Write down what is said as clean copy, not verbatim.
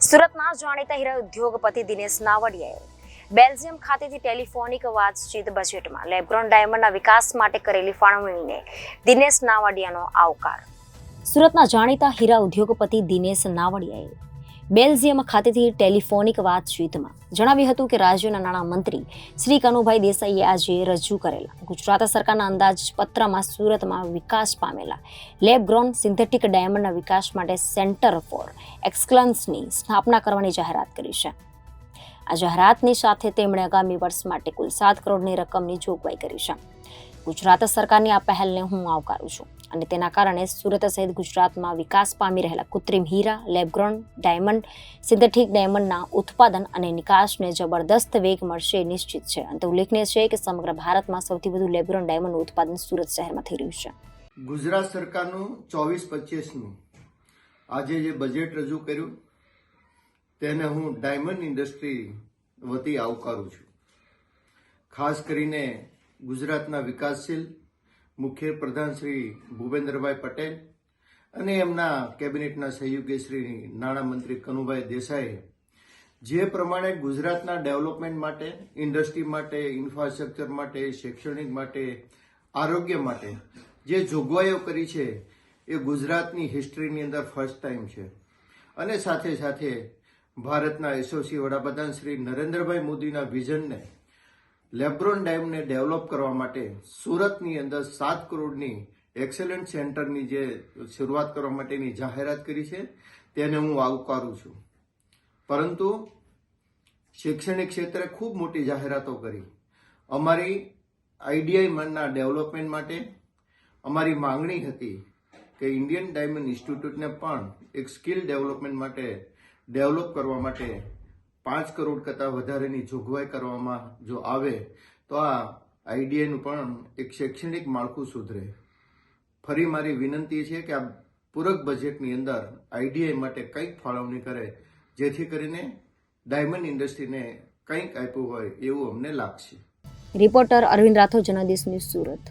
સુરતના જાણીતા હીરા ઉદ્યોગપતિ દિનેશ નાવડિયાએ બેલ્જિયમ ખાતેથી ટેલિફોનિક વાતચીત બજેટમાં લેબ્રોન ડાયમંડના વિકાસ માટે કરેલી ફાળવણીને દિનેશ નાવડિયાનો આવકાર. સુરતના જાણીતા હીરા ઉદ્યોગપતિ દિનેશ નાવડિયાએ બેલ્જિયમ ખાતેથી ટેલિફોનિક વાતચીતમાં જણાવ્યું હતું કે રાજ્યના નાણામંત્રી શ્રી કનુભાઈ દેસાઈએ આજે રજૂ કરેલા ગુજરાત સરકારના અંદાજપત્રમાં સુરતમાં વિકાસ પામેલા લેબગ્રોન સિન્થેટિક ડાયમંડના વિકાસ માટે સેન્ટર ફોર એક્સલન્સની સ્થાપના કરવાની જાહેરાત કરી છે. આ જાહેરાતની સાથે તેમણે આગામી વર્ષ માટે કુલ 7 કરોડની રકમની જોગવાઈ કરી છે. ગુજરાત સરકારની આ પહેલને હું આવકારું છું અને તેના કારણે સુરત સહિત ગુજરાતમાં વિકાસ પામી રહેલા કૃત્રિમ હીરા, લેબગ્રોન ડાયમંડ, સિન્થેટિક ડાયમંડના ઉત્પાદન અને નિકાસને જબરદસ્ત વેગ મળશે નિશ્ચિત છે. અને ઉલ્લેખનીય છે કે સમગ્ર ભારતમાં સૌથી વધુ લેબગ્રોન ડાયમંડનું ઉત્પાદન સુરત શહેરમાં થઈ રહ્યું છે. ગુજરાત સરકારનું 24-25નું આજે જે બજેટ રજૂ કર્યું તેને હું ડાયમંડ ઇન્ડસ્ટ્રી વતી આવકારું છું. ખાસ કરીને ગુજરાતના વિકાસશીલ મુખ્ય પ્રધાન શ્રી ભૂપેન્દ્રભાઈ પટેલ અને એમના કેબિનેટના સહયોગી શ્રી નાણામંત્રી કનુભાઈ દેસાઈએ જે પ્રમાણે ગુજરાતના ડેવલપમેન્ટ માટે, ઇન્ડસ્ટ્રી માટે, ઇન્ફ્રાસ્ટ્રક્ચર માટે, શૈક્ષણિક માટે, આરોગ્ય માટે જે જોગવાઈઓ કરી છે એ ગુજરાતની હિસ્ટ્રીની અંદર ફર્સ્ટ ટાઈમ છે. અને સાથે સાથે ભારતના યશસ્વી વડાપ્રધાન શ્રી નરેન્દ્રભાઈ મોદીના વિઝનને લેબ્રોન ડાયમંડને ડેવલપ કરવા માટે સુરતની અંદર 7 કરોડની એક્સેલન્ટ સેન્ટરની જે શરૂઆત કરવા માટેની જાહેરાત કરી છે તેને હું આવકારું છું. પરંતુ શૈક્ષણિક ક્ષેત્રે ખૂબ મોટી જાહેરાતો કરી. અમારી આઈડીઆઈના ડેવલપમેન્ટ માટે અમારી માંગણી હતી કે ઇન્ડિયન ડાયમંડ ઇન્સ્ટિટ્યૂટને પણ એક સ્કિલ ડેવલપમેન્ટ માટે ડેવલપ કરવા માટે 5 કરોડ કરતાં વધારેની જોગવાઈ કરવામાં જો આવે તો આ આઈડીઆઈનું પણ એક શૈક્ષણિક માળખું સુધરે. ફરી મારી વિનંતી છે કે આ પૂરક બજેટની અંદર આઈડીઆઈ માટે કંઈક ફાળવણી કરે જેથી કરીને ડાયમંડ ઇન્ડસ્ટ્રીને કંઈક આપ્યું હોય એવું અમને લાગશે. Reporter Arvind Rathod, Janadesh News, Surat.